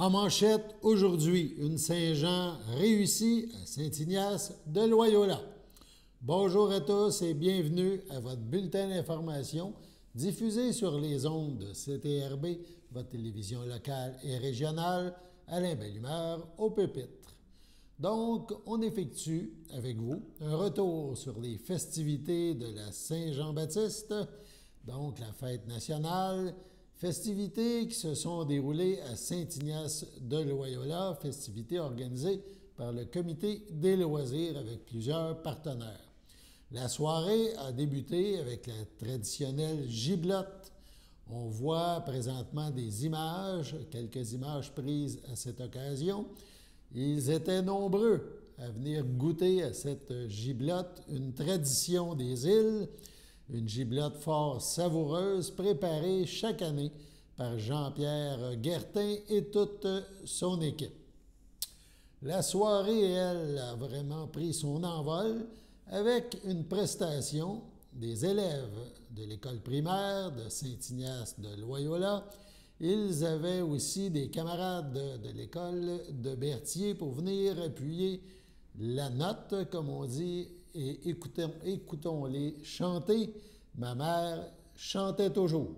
En manchette, aujourd'hui, une Saint-Jean réussie à Saint-Ignace de Loyola. Bonjour à tous et bienvenue à votre bulletin d'information diffusé sur les ondes de CTRB, votre télévision locale et régionale, Alain Bellumeur au pupitre. Donc, on effectue avec vous un retour sur les festivités de la Saint-Jean-Baptiste, donc la fête nationale, festivités qui se sont déroulées à Saint-Ignace de Loyola, festivités organisées par le Comité des loisirs avec plusieurs partenaires. La soirée a débuté avec la traditionnelle giblotte. On voit présentement des images, quelques images prises à cette occasion. Ils étaient nombreux à venir goûter à cette giblotte, une tradition des îles, une giblotte fort savoureuse préparée chaque année par Jean-Pierre Guertin et toute son équipe. La soirée, elle, a vraiment pris son envol avec une prestation des élèves de l'école primaire de Saint-Ignace de Loyola. Ils avaient aussi des camarades de l'école de Berthier pour venir appuyer la note, comme on dit, et écoutons-les chanter. Ma mère chantait toujours.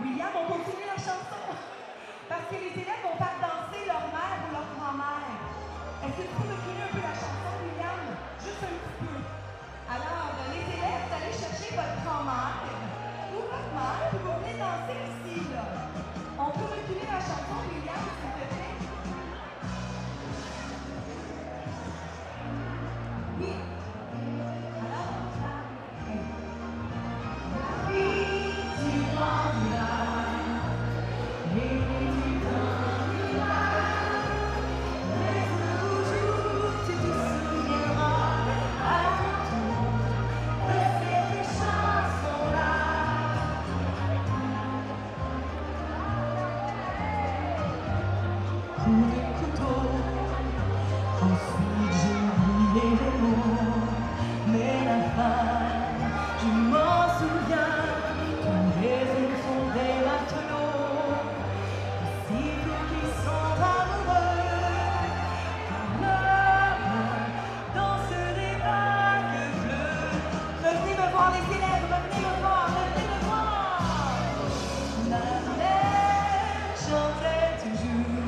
William, on continue la chanson parce que les élèves vont faire danser leur mère ou leur grand-mère. Est-ce que tu peux reculer un peu la chanson, William? Juste un petit peu. Alors, les élèves, vous allez chercher votre grand-mère ou votre mère, puis vous venez danser ici, là. On peut reculer la chanson, William, s'il te plaît? Oui. Alors, la vie du grand-mère.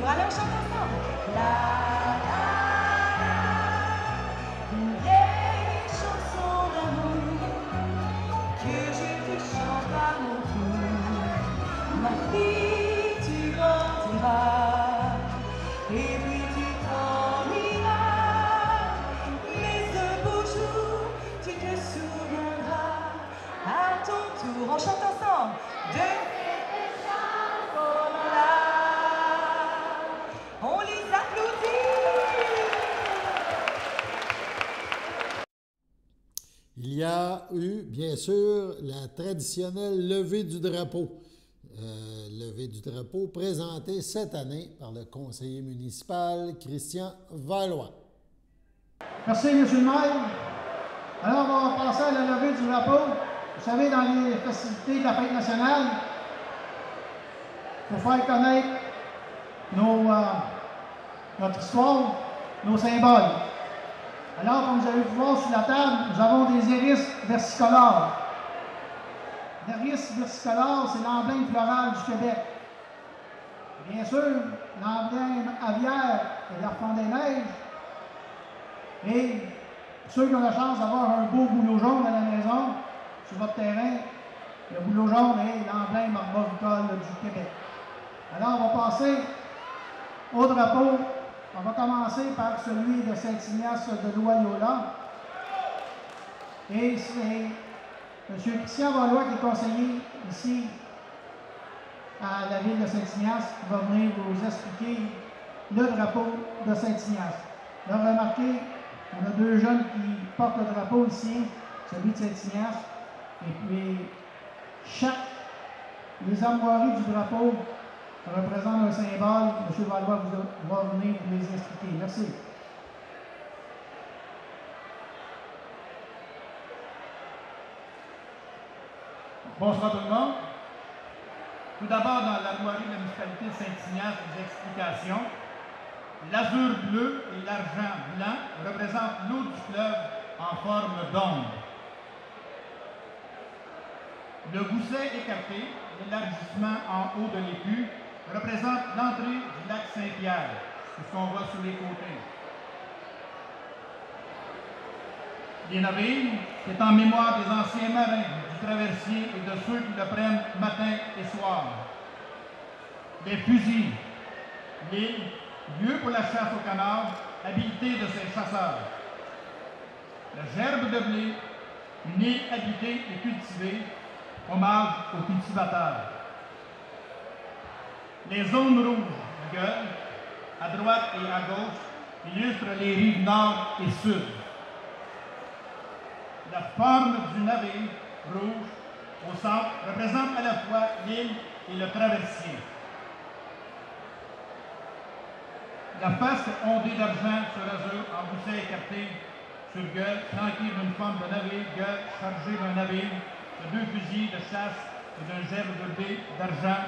Alors chante ensemble. Une vieille chanson d'amour que je te chante à mon tour. Ma fille, tu grandiras et puis tu t'en iras. Mais un beau jour, tu te souviendras à ton tour. On chante ensemble. De cette chanson-là. eu, bien sûr, la traditionnelle levée du drapeau. Levée du drapeau présentée cette année par le conseiller municipal Christian Valois. Merci, M. le maire. Alors, on va passer à la levée du drapeau. Vous savez, dans les festivités de la fête nationale, il faut faire connaître notre histoire, nos symboles. Alors, comme vous avez pu voir sur la table, nous avons des iris versicolores. L'iris versicolore, c'est l'emblème floral du Québec. Bien sûr, l'emblème aviaire est l'Arfand des Neiges. Et ceux qui ont la chance d'avoir un beau bouleau jaune à la maison, sur votre terrain, le bouleau jaune est l'emblème arboricole du Québec. Alors, on va passer au drapeau. On va commencer par celui de Saint-Ignace de Loyola. Et c'est M. Christian Valois, qui est conseiller ici à la ville de Saint-Ignace, qui va venir vous expliquer le drapeau de Saint-Ignace. Là, remarquez, on a deux jeunes qui portent le drapeau ici, celui de Saint-Ignace, et puis les armoiries du drapeau représentent un symbole. M. Valois va venir vous les expliquer. Merci. Bonsoir tout le monde. Tout d'abord, dans l'armoirie de la municipalité de Saint-Ignace, des explications. L'azur bleu et l'argent blanc représentent l'eau du fleuve en forme d'onde. Le gousset écarté, l'élargissement en haut de l'écu, représente l'entrée du lac Saint-Pierre, c'est ce qu'on voit sur les côtés. Les navires, c'est en mémoire des anciens marins, du traversier et de ceux qui le prennent matin et soir. Les fusils, les lieux pour la chasse au canard, habileté de ces chasseurs. La gerbe de blé, une île habitée et cultivée, hommage aux cultivateurs. Les zones rouges, gueule, à droite et à gauche, illustrent les rives nord et sud. La forme du navire rouge au centre représente à la fois l'île et le traversier. La face ondée d'argent sur azur en gousset écarté sur gueule, flanquée d'une forme de navire, gueule chargée d'un navire, de deux fusils de chasse et d'un gerbe de blé d'argent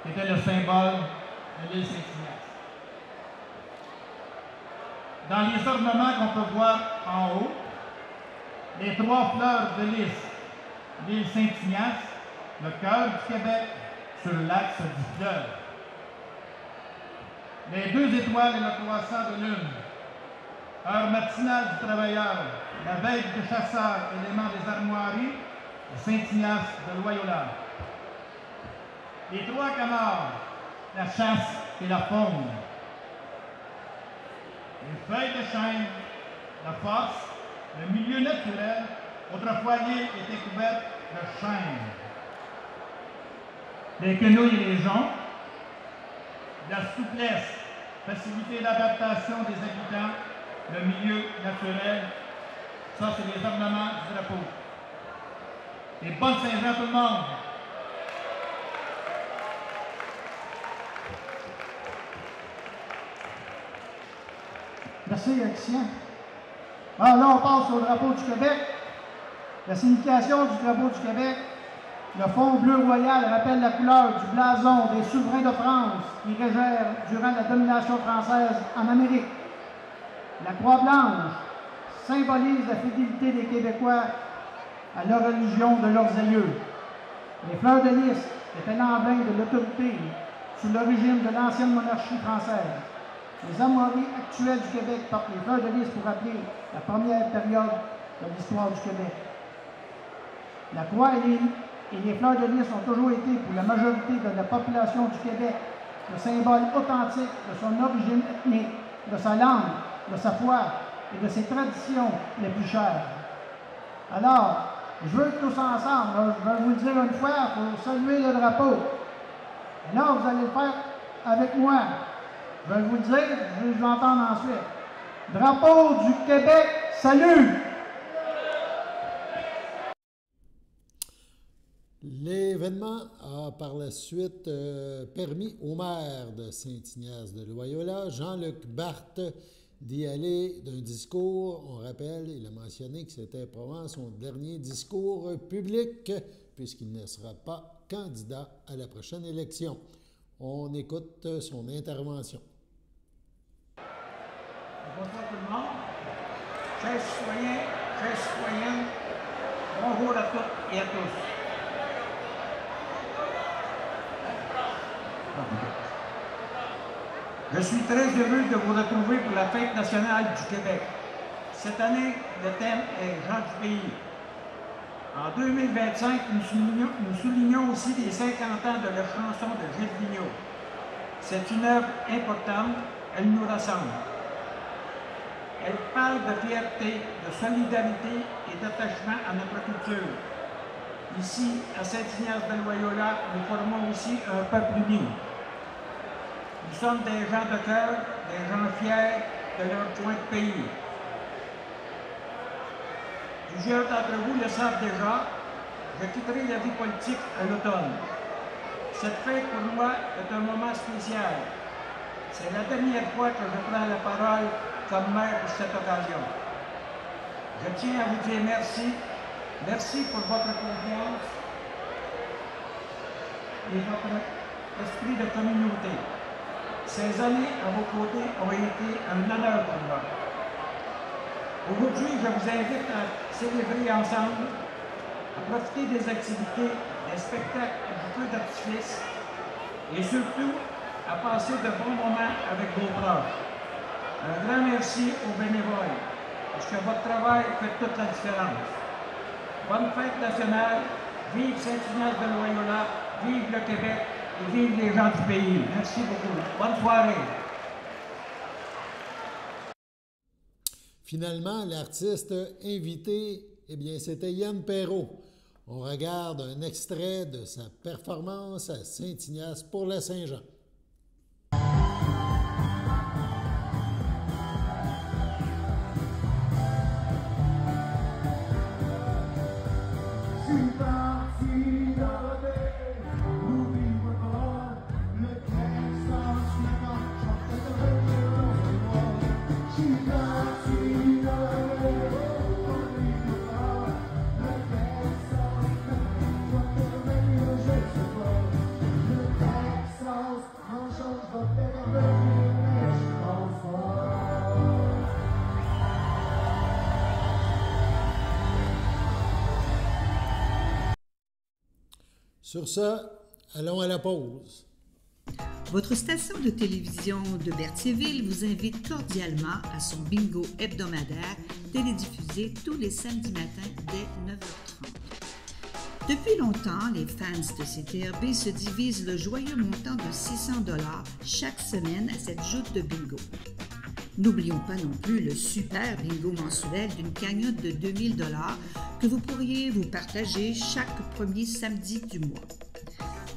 qui était le symbole de l'île Saint-Ignace. Dans les ornements qu'on peut voir en haut, les trois fleurs de lys, l'île Saint-Ignace, le cœur du Québec sur l'axe du fleuve. Les deux étoiles et le croissant de lune, heure matinale du travailleur, la veille du chasseur, élément des armoiries, de Saint-Ignace de Loyola. Les trois canards, la chasse et la faune. Les feuilles de chêne, la force, le milieu naturel. Autrefois, l'île était couverte de chêne. Les quenouilles et les joncs, la souplesse, faciliter l'adaptation des habitants, le milieu naturel. Ça, c'est les ornements du drapeau. Et bonne Saint-Jean tout le monde! Merci, Christian. Alors là, on passe au drapeau du Québec. La signification du drapeau du Québec. Le fond bleu royal rappelle la couleur du blason des souverains de France qui régèrent durant la domination française en Amérique. La croix blanche symbolise la fidélité des Québécois à leur religion de leurs aïeux. Les fleurs de lys étaient l'emblème de l'autorité sous le régime de l'ancienne monarchie française. Les armoiries actuelles du Québec portent les fleurs de lys pour rappeler la première période de l'histoire du Québec. La croix et les fleurs de lys ont toujours été, pour la majorité de la population du Québec, le symbole authentique de son origine ethnique, de sa langue, de sa foi et de ses traditions les plus chères. Alors, je veux que tous ensemble, je vais vous le dire une fois pour saluer le drapeau. Et là, vous allez le faire avec moi. Je vais vous le dire, je vais l'entendre ensuite. Drapeau du Québec, salut! L'événement a par la suite permis au maire de Saint-Ignace de Loyola, Jean-Luc Barthe, d'y aller d'un discours. On rappelle, il a mentionné que c'était probablement son dernier discours public, puisqu'il ne sera pas candidat à la prochaine élection. On écoute son intervention. Bonjour tout le monde. Chers citoyens, chères citoyennes, bonjour à toutes et à tous. Je suis très heureux de vous retrouver pour la Fête nationale du Québec. Cette année, le thème est Gens du pays. En 2025, nous soulignons aussi les 50 ans de la chanson de Gilles Vigneault. C'est une œuvre importante, elle nous rassemble. Elle parle de fierté, de solidarité et d'attachement à notre culture. Ici, à Saint-Ignace de Loyola, nous formons aussi un peuple uni. Nous sommes des gens de cœur, des gens fiers de leur coin de pays. Plusieurs d'entre vous le savent déjà, je quitterai la vie politique à l'automne. Cette fête pour moi est un moment spécial. C'est la dernière fois que je prends la parole comme maire pour cette occasion. Je tiens à vous dire merci. Merci pour votre confiance et votre esprit de communauté. Ces années à vos côtés ont été un honneur pour moi. Aujourd'hui, je vous invite à célébrer ensemble, à profiter des activités, des spectacles et du feu d'artifice et surtout à passer de bons moments avec vos proches. Un grand merci aux bénévoles, parce que votre travail fait toute la différence. Bonne fête nationale, vive Saint-Ignace de Loyola, vive le Québec et vive les gens du pays. Merci beaucoup. Bonne soirée. Finalement, l'artiste invité, eh bien, c'était Yann Perrault. On regarde un extrait de sa performance à Saint-Ignace pour la Saint-Jean. Sur ce, allons à la pause. Votre station de télévision de Berthierville vous invite cordialement à son bingo hebdomadaire télédiffusé tous les samedis matins dès 9h30. Depuis longtemps, les fans de CTRB se divisent le joyeux montant de 600 $ chaque semaine à cette joute de bingo. N'oublions pas non plus le super bingo mensuel d'une cagnotte de 2000 $ que vous pourriez vous partager chaque premier samedi du mois.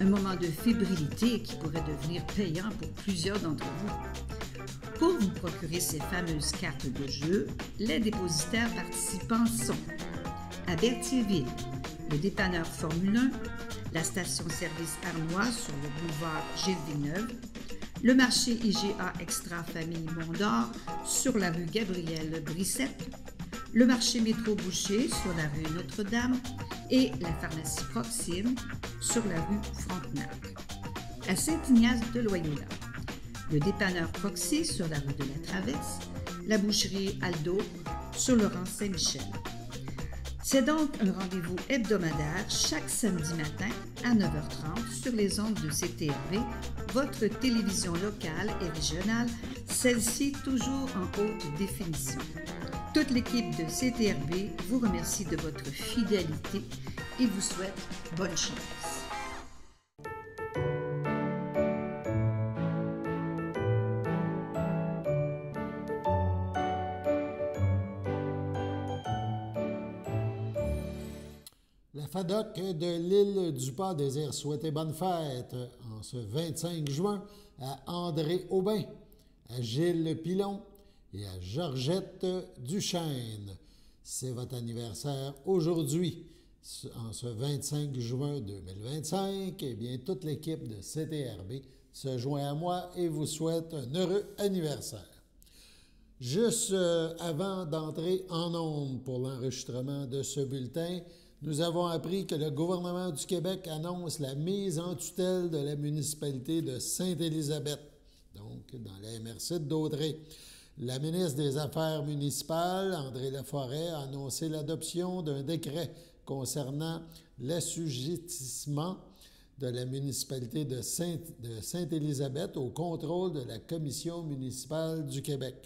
Un moment de fébrilité qui pourrait devenir payant pour plusieurs d'entre vous. Pour vous procurer ces fameuses cartes de jeu, les dépositaires participants sont à Berthierville, le dépanneur Formule 1, la station-service Arnois sur le boulevard Gilles Villeneuve, le marché IGA Extra Famille Mondor sur la rue Gabrielle Brissette, le marché Métro Boucher sur la rue Notre-Dame et la pharmacie Proxime sur la rue Frontenac. À Saint-Ignace de Loyola, le dépanneur Proxy sur la rue de la Traverse, la boucherie Aldo sur le rang Saint-Michel. C'est donc un rendez-vous hebdomadaire chaque samedi matin à 9h30 sur les ondes de CTRB, votre télévision locale et régionale, celle-ci toujours en haute définition. Toute l'équipe de CTRB vous remercie de votre fidélité et vous souhaite bonne chance. La FADOC de l'île du Pas désire souhaiter bonne fête en ce 25 juin à André Aubin, à Gilles Pilon et à Georgette Duchesne. C'est votre anniversaire aujourd'hui. en ce 25 juin 2025, eh bien, toute l'équipe de CTRB se joint à moi et vous souhaite un heureux anniversaire. Juste avant d'entrer en ondes pour l'enregistrement de ce bulletin, nous avons appris que le gouvernement du Québec annonce la mise en tutelle de la municipalité de Sainte-Élisabeth, donc dans la MRC de Daudraye. La ministre des Affaires municipales, André Laforêt, a annoncé l'adoption d'un décret concernant l'assujettissement de la municipalité de Sainte-Élisabeth au contrôle de la Commission municipale du Québec.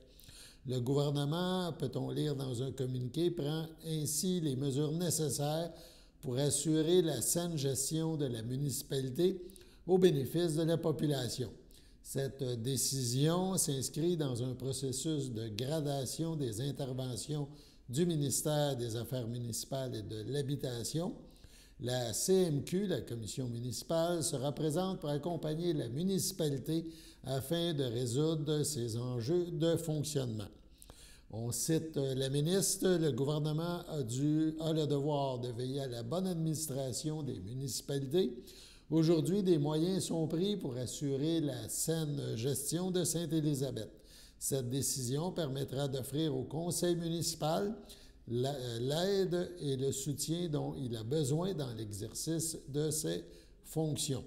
Le gouvernement, peut-on lire dans un communiqué, prend ainsi les mesures nécessaires pour assurer la saine gestion de la municipalité au bénéfice de la population. Cette décision s'inscrit dans un processus de gradation des interventions du ministère des Affaires municipales et de l'Habitation. La CMQ, la Commission municipale, sera présente pour accompagner la municipalité afin de résoudre ces enjeux de fonctionnement. On cite la ministre, le gouvernement a le devoir de veiller à la bonne administration des municipalités. Aujourd'hui, des moyens sont pris pour assurer la saine gestion de Sainte-Élisabeth. Cette décision permettra d'offrir au conseil municipal l'aide et le soutien dont il a besoin dans l'exercice de ses fonctions.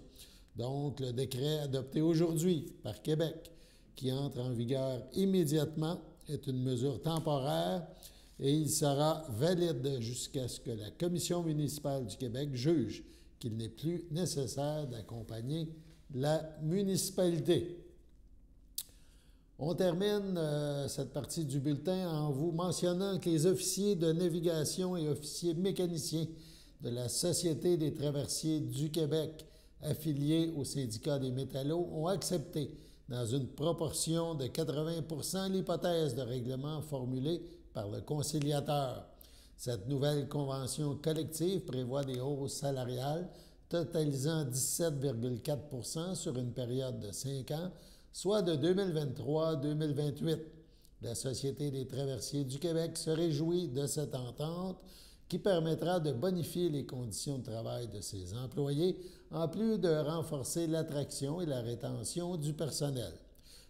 Donc, le décret adopté aujourd'hui par Québec, qui entre en vigueur immédiatement, est une mesure temporaire et il sera valide jusqu'à ce que la Commission municipale du Québec juge qu'il n'est plus nécessaire d'accompagner la municipalité. On termine cette partie du bulletin en vous mentionnant que les officiers de navigation et officiers mécaniciens de la Société des traversiers du Québec, affiliés au syndicat des métallos, ont accepté, dans une proportion de 80 %, l'hypothèse de règlement formulée par le conciliateur. Cette nouvelle convention collective prévoit des hausses salariales totalisant 17,4 % sur une période de 5 ans, soit de 2023 à 2028. La Société des traversiers du Québec se réjouit de cette entente qui permettra de bonifier les conditions de travail de ses employés, en plus de renforcer l'attraction et la rétention du personnel.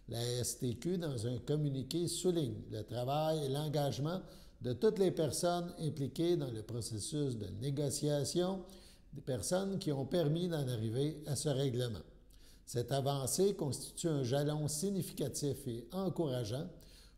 La STQ, dans un communiqué, souligne le travail et l'engagement de toutes les personnes impliquées dans le processus de négociation, des personnes qui ont permis d'en arriver à ce règlement. Cette avancée constitue un jalon significatif et encourageant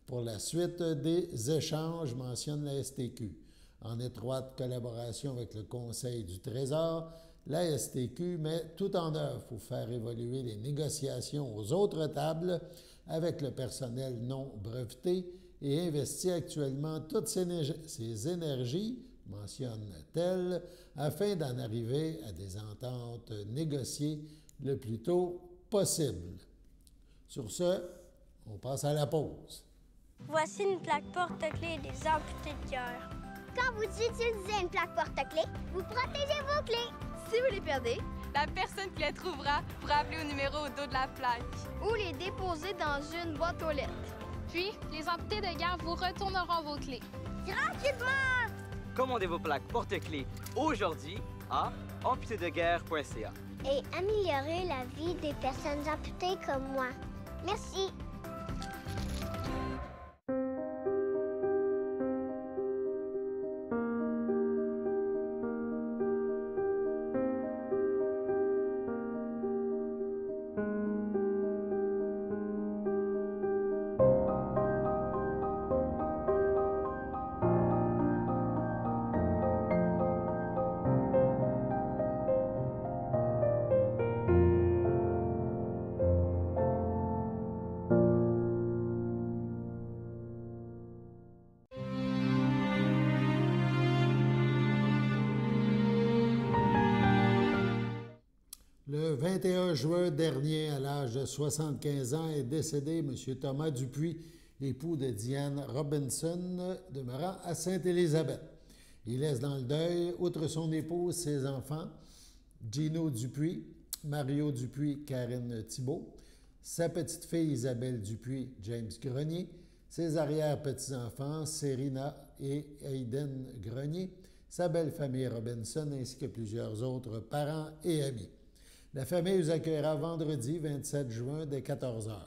pour la suite des échanges, mentionne la STQ. En étroite collaboration avec le Conseil du Trésor, la STQ met tout en œuvre pour faire évoluer les négociations aux autres tables avec le personnel non breveté et investit actuellement toutes ses énergies, mentionne-t-elle, afin d'en arriver à des ententes négociées le plus tôt possible. Sur ce, on passe à la pause. Voici une plaque porte-clés des amputés de cœur. Quand vous utilisez une plaque porte-clés, vous protégez vos clés. Si vous les perdez, la personne qui les trouvera pourra appeler au numéro au dos de la plaque. Ou les déposer dans une boîte aux lettres. Puis, les amputés de guerre vous retourneront vos clés. Gratuitement! Commandez vos plaques porte-clés aujourd'hui à amputédeguerre.ca. Et améliorer la vie des personnes amputées comme moi. Merci. Le 21 juin dernier, à l'âge de 75 ans, est décédé M. Thomas Dupuis, époux de Diane Robinson, demeurant à Sainte-Élisabeth. Il laisse dans le deuil, outre son épouse, ses enfants, Gino Dupuis, Mario Dupuis, Karine Thibault, sa petite-fille Isabelle Dupuis, James Grenier, ses arrière-petits-enfants, Serena et Hayden Grenier, sa belle famille Robinson ainsi que plusieurs autres parents et amis. La famille vous accueillera vendredi 27 juin dès 14 h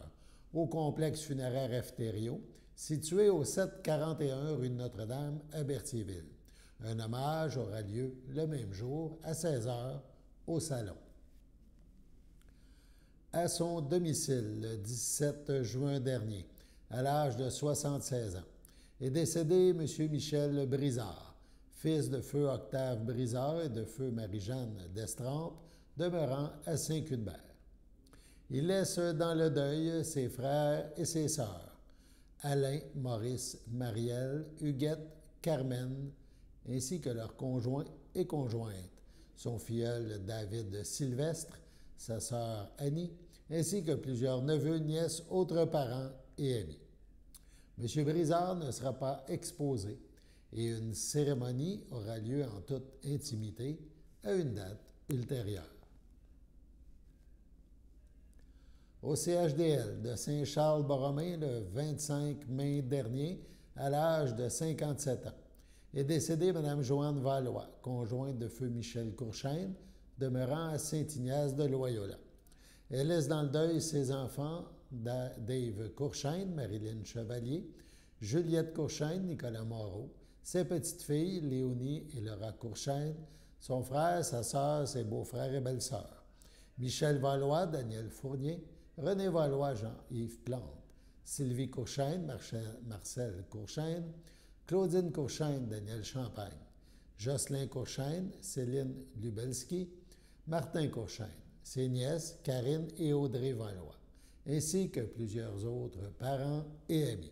au complexe funéraire Efterio, situé au 741 rue de Notre-Dame à Berthierville. Un hommage aura lieu le même jour à 16 h au salon. À son domicile le 17 juin dernier, à l'âge de 76 ans, est décédé M. Michel Brizard, fils de feu Octave Brizard et de feu Marie-Jeanne d'Estrempe, demeurant à Saint-Cuthbert. Il laisse dans le deuil ses frères et ses sœurs, Alain, Maurice, Marielle, Huguette, Carmen, ainsi que leurs conjoints et conjointes, son filleul David Sylvestre, sa sœur Annie, ainsi que plusieurs neveux, nièces, autres parents et amis. M. Brizard ne sera pas exposé et une cérémonie aura lieu en toute intimité à une date ultérieure. Au CHDL de Saint-Charles-Borromée, le 25 mai dernier, à l'âge de 57 ans, est décédée Mme Joanne Valois, conjointe de feu Michel Courchaine, demeurant à Saint-Ignace de Loyola. Elle laisse dans le deuil ses enfants, Dave Courchaine, Marilyn Chevalier, Juliette Courchaine, Nicolas Moreau, ses petites filles, Léonie et Laura Courchaine, son frère, sa sœur, ses beaux-frères et belles-sœurs, Michel Valois, Daniel Fournier, René Valois, Jean-Yves Plante, Sylvie Courchaine, Marcel Courchaine, Claudine Courchaine, Daniel Champagne, Jocelyn Courchaine, Céline Lubelski, Martin Courchaine, ses nièces, Karine et Audrey Valois, ainsi que plusieurs autres parents et amis.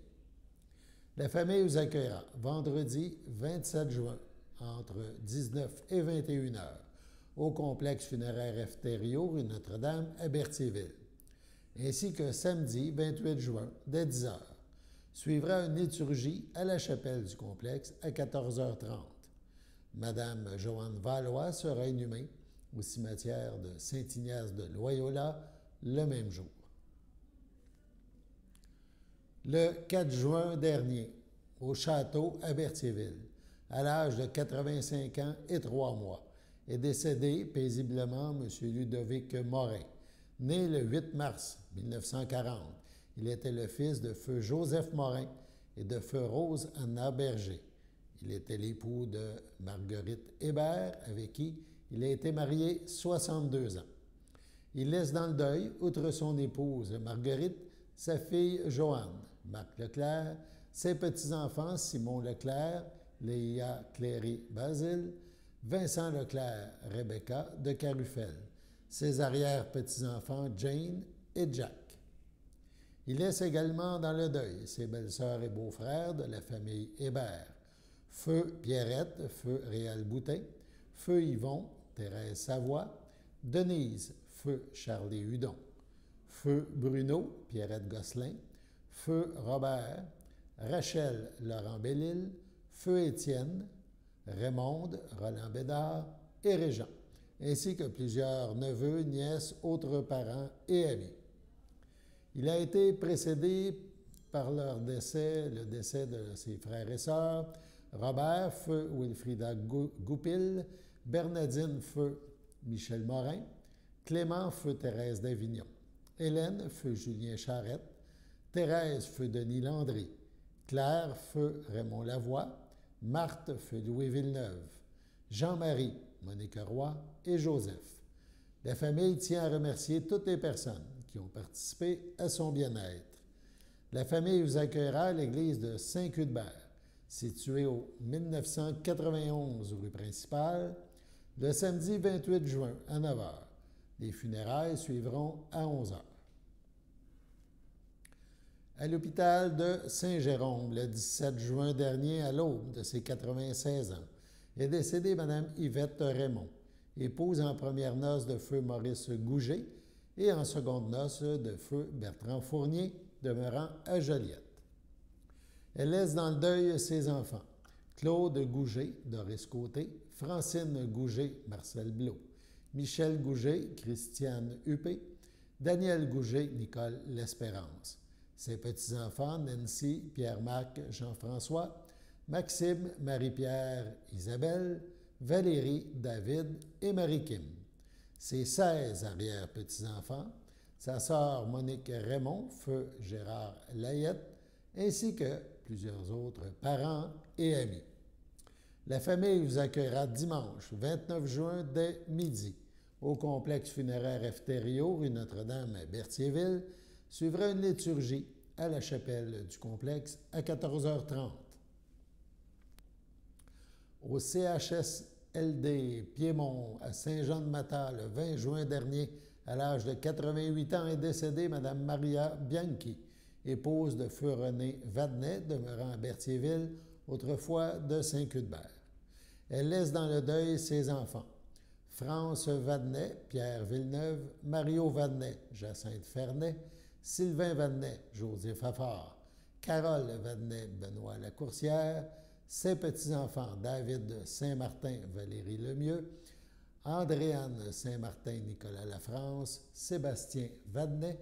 La famille vous accueillera vendredi 27 juin entre 19 et 21 heures au complexe funéraire Efterio, rue Notre-Dame à Berthierville, ainsi que samedi 28 juin dès 10 heures. Suivra une liturgie à la chapelle du complexe à 14h30. Madame Joanne Valois sera inhumée au cimetière de Saint-Ignace de Loyola le même jour. Le 4 juin dernier, au château à Berthierville, à l'âge de 85 ans et 3 mois, est décédé paisiblement M. Ludovic Morin, né le 8 mars 1940. Il était le fils de feu Joseph Morin et de feu Rose Anna Berger. Il était l'époux de Marguerite Hébert, avec qui il a été marié 62 ans. Il laisse dans le deuil, outre son épouse Marguerite, sa fille Joanne, Marc Leclerc, ses petits-enfants Simon Leclerc, Léa Cléry-Basile, Vincent Leclerc, Rebecca de Carufel, ses arrière-petits-enfants Jane et Jack. Il laisse également dans le deuil ses belles-sœurs et beaux-frères de la famille Hébert, feu Pierrette, feu Réal Boutin, feu Yvon, Thérèse Savoie, Denise, feu Charlie Hudon, feu Bruno, Pierrette Gosselin, feu Robert, Rachel Laurent Bellil, feu Étienne, Raymonde, Roland Bédard et Régent, ainsi que plusieurs neveux, nièces, autres parents et amis. Il a été précédé par le décès de ses frères et sœurs, Robert, feu Wilfrida Goupil, Bernadine, feu Michel Morin, Clément, feu Thérèse d'Avignon, Hélène, feu Julien Charette, Thérèse, feu Denis Landry, Claire, feu Raymond Lavoie, Marthe, feu Louis Villeneuve, Jean-Marie, Monique Roy et Joseph. La famille tient à remercier toutes les personnes qui ont participé à son bien-être. La famille vous accueillera à l'église de Saint-Cuthbert, située au 1991 rue principale, le samedi 28 juin à 9 h. Les funérailles suivront à 11 h. À l'hôpital de Saint-Jérôme, le 17 juin dernier, à l'aube de ses 96 ans, est décédée Mme Yvette Raymond, épouse en première noces de feu Maurice Gouget et en seconde noces de feu Bertrand Fournier, demeurant à Joliette. Elle laisse dans le deuil ses enfants, Claude Gouget, Doris Côté, Francine Gouget, Marcel Blot, Michel Gouget, Christiane Huppé, Daniel Gouget, Nicole L'Espérance, ses petits-enfants Nancy, Pierre-Marc, Jean-François, Maxime, Marie-Pierre, Isabelle, Valérie, David et Marie-Kim. Ses 16 arrière-petits-enfants, sa sœur Monique Raymond, feu Gérard Layette, ainsi que plusieurs autres parents et amis. La famille vous accueillera dimanche 29 juin dès midi au complexe funéraire Efterio, rue Notre-Dame à Berthierville. Suivra une liturgie à la chapelle du complexe à 14h30. Au CHSLD Piémont à Saint-Jean-de-Matha, le 20 juin dernier, à l'âge de 88 ans, est décédée Mme Maria Bianchi, épouse de feu René Vadnet, demeurant à Berthierville, autrefois de Saint-Cuthbert. Elle laisse dans le deuil ses enfants, France Vadnet, Pierre Villeneuve, Mario Vadnet, Jacinthe Fernet, Sylvain Vadnet, José Fafard, Carole Vadnet, Benoît Lacourcière, ses petits-enfants David Saint-Martin, Valérie Lemieux, Andréanne Saint-Martin, Nicolas Lafrance, Sébastien Vadnet,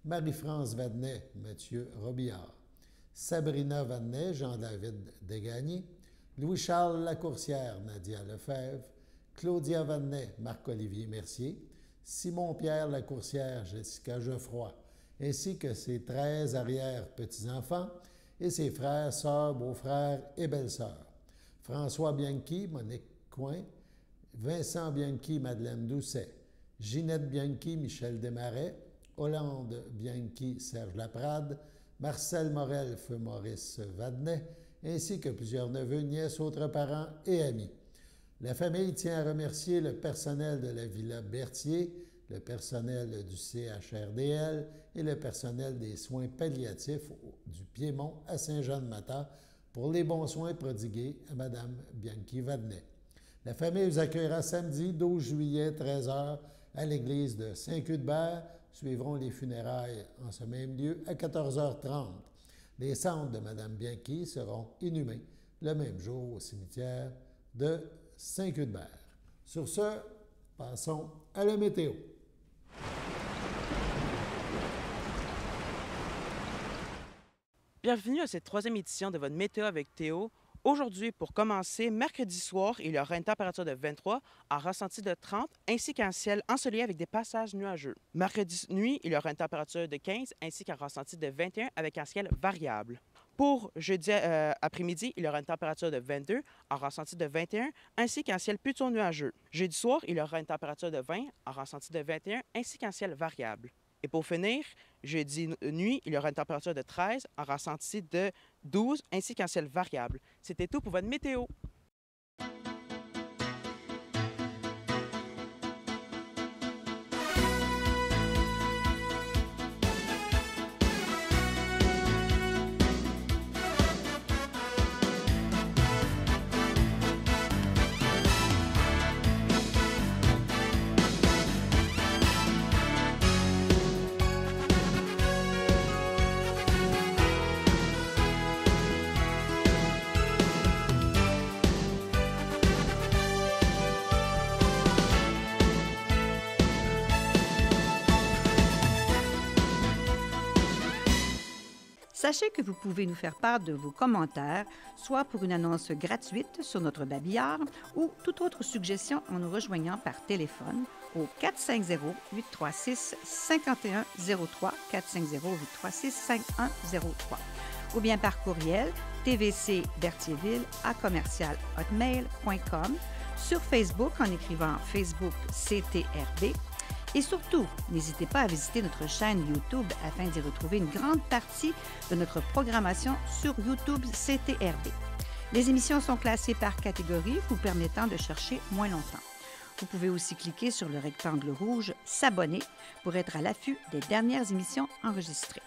Marie-France Vadnet, Mathieu Robillard, Sabrina Vadnet, Jean-David Degagné, Louis-Charles Lacourcière, Nadia Lefebvre, Claudia Vadnet, Marc-Olivier Mercier, Simon-Pierre Lacourcière, Jessica Geoffroy, ainsi que ses 13 arrière-petits-enfants et ses frères, sœurs, beaux-frères et belles-sœurs. François Bianchi, Monique Coin, Vincent Bianchi, Madeleine Doucet, Ginette Bianchi, Michel Desmarais, Hollande Bianchi, Serge Laprade, Marcel Morel, feu Maurice Vadnet, ainsi que plusieurs neveux, nièces, autres parents et amis. La famille tient à remercier le personnel de la Villa Berthier, le personnel du CHRDL et le personnel des soins palliatifs du Piémont à Saint-Jean-de-Matha pour les bons soins prodigués à Mme Bianchi Vadnet. La famille vous accueillera samedi 12 juillet 13h à l'église de Saint-Cuthbert. Suivront les funérailles en ce même lieu à 14h30. Les cendres de Mme Bianchi seront inhumées le même jour au cimetière de Saint-Cuthbert. Sur ce, passons à la météo. Bienvenue à cette troisième édition de votre Météo avec Théo. Aujourd'hui, pour commencer, mercredi soir, il y aura une température de 23, un ressenti de 30, ainsi qu'un ciel ensoleillé avec des passages nuageux. Mercredi nuit, il y aura une température de 15, ainsi qu'un ressenti de 21 avec un ciel variable. Pour jeudi après-midi, il y aura une température de 22, un ressenti de 21, ainsi qu'un ciel plutôt nuageux. Jeudi soir, il y aura une température de 20, un ressenti de 21, ainsi qu'un ciel variable. Et pour finir, jeudi nuit, il y aura une température de 13, un ressenti de 12, ainsi qu'un ciel variable. C'était tout pour votre météo. Sachez que vous pouvez nous faire part de vos commentaires, soit pour une annonce gratuite sur notre babillard ou toute autre suggestion en nous rejoignant par téléphone au 450-836-5103, 450-836-5103, ou bien par courriel tvcberthierville@hotmail.com, sur Facebook en écrivant Facebook CTRB. Et surtout, n'hésitez pas à visiter notre chaîne YouTube afin d'y retrouver une grande partie de notre programmation sur YouTube CTRB. Les émissions sont classées par catégorie, vous permettant de chercher moins longtemps. Vous pouvez aussi cliquer sur le rectangle rouge « S'abonner » pour être à l'affût des dernières émissions enregistrées.